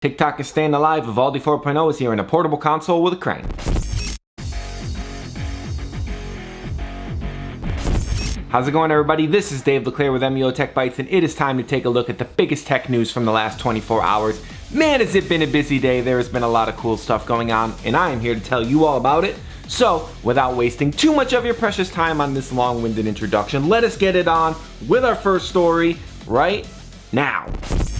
TikTok is staying alive. Vivaldi 4.0 is here in a portable console with a crank. How's it going, everybody? This is Dave LeClaire with MUO Tech Bytes, and it is time to take a look at the biggest tech news from the last 24 hours. Man, has it been a busy day. There has been a lot of cool stuff going on, and I am here to tell you all about it. So, without wasting too much of your precious time on this long-winded introduction, let us get it on with our first story right now.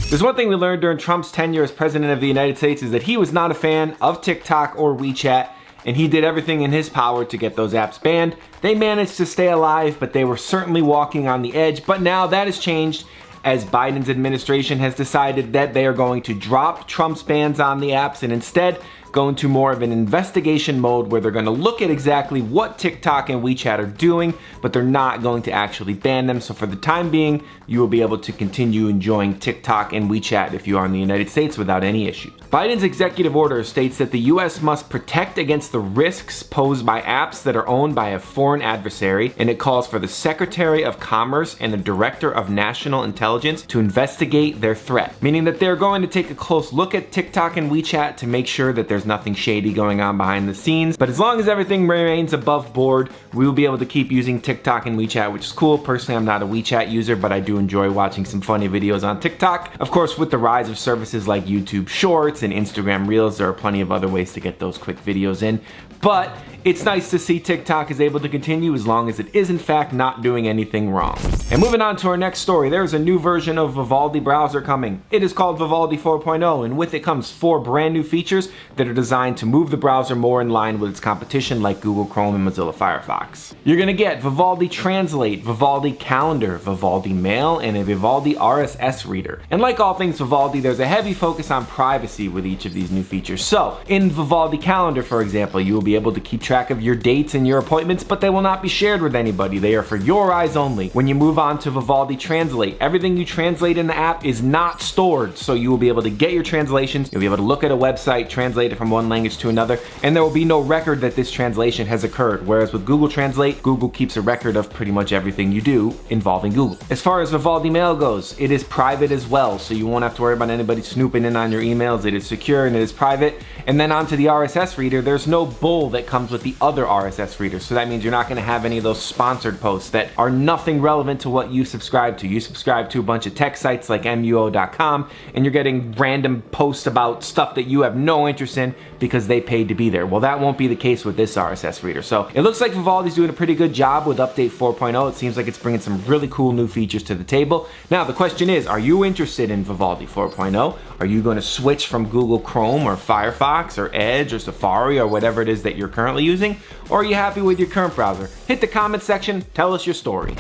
There's one thing we learned during Trump's tenure as president of the United States is that he was not a fan of TikTok or WeChat, and he did everything in his power to get those apps banned. They managed to stay alive, but they were certainly walking on the edge. But now that has changed, as Biden's administration has decided that they are going to drop Trump's bans on the apps and instead go into more of an investigation mode where they're going to look at exactly what TikTok and WeChat are doing, but they're not going to actually ban them. So for the time being, you will be able to continue enjoying TikTok and WeChat if you are in the United States without any issues. Biden's executive order states that the US must protect against the risks posed by apps that are owned by a foreign adversary, and it calls for the Secretary of Commerce and the Director of National Intelligence to investigate their threat, meaning that they're going to take a close look at TikTok and WeChat to make sure that there's nothing shady going on behind the scenes. But as long as everything remains above board, we will be able to keep using TikTok and WeChat, which is cool. Personally, I'm not a WeChat user, but I do enjoy watching some funny videos on TikTok. Of course, with the rise of services like YouTube Shorts and Instagram Reels, there are plenty of other ways to get those quick videos in. But it's nice to see TikTok is able to continue as long as it is in fact not doing anything wrong. And moving on to our next story, there's a new version of Vivaldi browser coming. It is called Vivaldi 4.0, and with it comes 4 brand new features that are designed to move the browser more in line with its competition like Google Chrome and Mozilla Firefox. You're gonna get Vivaldi Translate, Vivaldi Calendar, Vivaldi Mail, and a Vivaldi RSS reader. And like all things Vivaldi, there's a heavy focus on privacy with each of these new features. So in Vivaldi Calendar, for example, you will be able to keep track of your dates and your appointments, but they will not be shared with anybody. They are for your eyes only. When you move on to Vivaldi Translate, everything you translate in the app is not stored, so you will be able to get your translations, you'll be able to look at a website, translate it from one language to another, and there will be no record that this translation has occurred. Whereas with Google Translate, Google keeps a record of pretty much everything you do involving Google. As far as Vivaldi Mail goes, it is private as well, so you won't have to worry about anybody snooping in on your emails. It is secure and it is private. And then onto the RSS reader, there's no bull that comes with the other RSS readers, so that means you're not going to have any of those sponsored posts that are nothing relevant to what you subscribe to. You subscribe to a bunch of tech sites like MUO.com, and you're getting random posts about stuff that you have no interest in because they paid to be there. Well, that won't be the case with this RSS reader. So it looks like Vivaldi's doing a pretty good job with update 4.0. It seems like it's bringing some really cool new features to the table. Now the question is, are you interested in Vivaldi 4.0? Are you going to switch from Google Chrome or Firefox or Edge or Safari or whatever it is that you're currently using? Or are you happy with your current browser? Hit the comment section, tell us your story.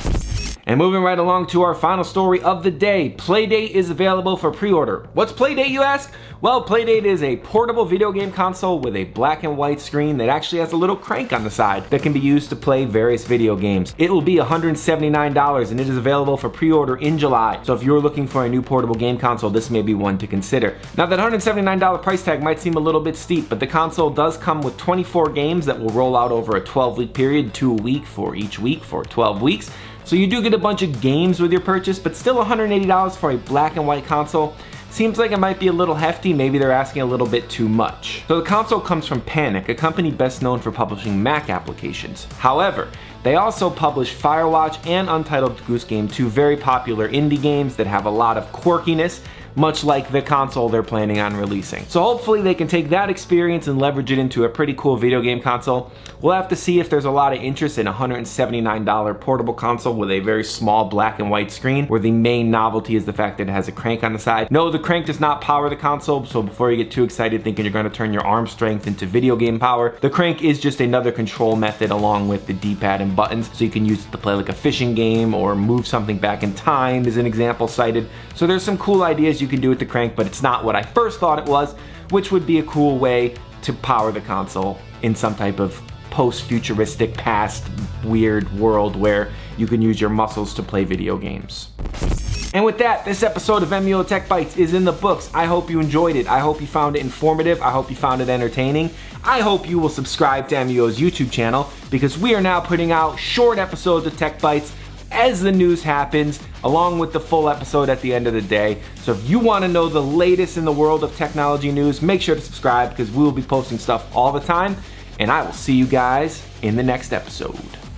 And moving right along to our final story of the day, Playdate is available for pre-order. What's Playdate, you ask? Well, Playdate is a portable video game console with a black and white screen that actually has a little crank on the side that can be used to play various video games. It will be $179 and it is available for pre-order in July. So if you're looking for a new portable game console, this may be one to consider. Now that $179 price tag might seem a little bit steep, but the console does come with 24 games that will roll out over a 12-week period, 2 a week for each week for 12 weeks. So you do get a bunch of games with your purchase, but still $180 for a black and white console seems like it might be a little hefty. Maybe they're asking a little bit too much. So the console comes from Panic, a company best known for publishing Mac applications. However, they also publish Firewatch and Untitled Goose Game, 2 very popular indie games that have a lot of quirkiness, much like the console they're planning on releasing. So hopefully they can take that experience and leverage it into a pretty cool video game console. We'll have to see if there's a lot of interest in a $179 portable console with a very small black and white screen, where the main novelty is the fact that it has a crank on the side. No, the crank does not power the console, so before you get too excited thinking you're going to turn your arm strength into video game power, the crank is just another control method along with the D-pad and buttons, so you can use it to play like a fishing game or move something back in time is an example cited. So there's some cool ideas you can do with the crank, but it's not what I first thought it was, which would be a cool way to power the console in some type of post-futuristic past weird world where you can use your muscles to play video games. And with that, this episode of MUO Tech Bytes is in the books. I hope you enjoyed it. I hope you found it informative. I hope you found it entertaining. I hope you will subscribe to MUO's YouTube channel because we are now putting out short episodes of Tech Bytes as the news happens, along with the full episode at the end of the day. So if you want to know the latest in the world of technology news, make sure to subscribe because we will be posting stuff all the time. And I will see you guys in the next episode.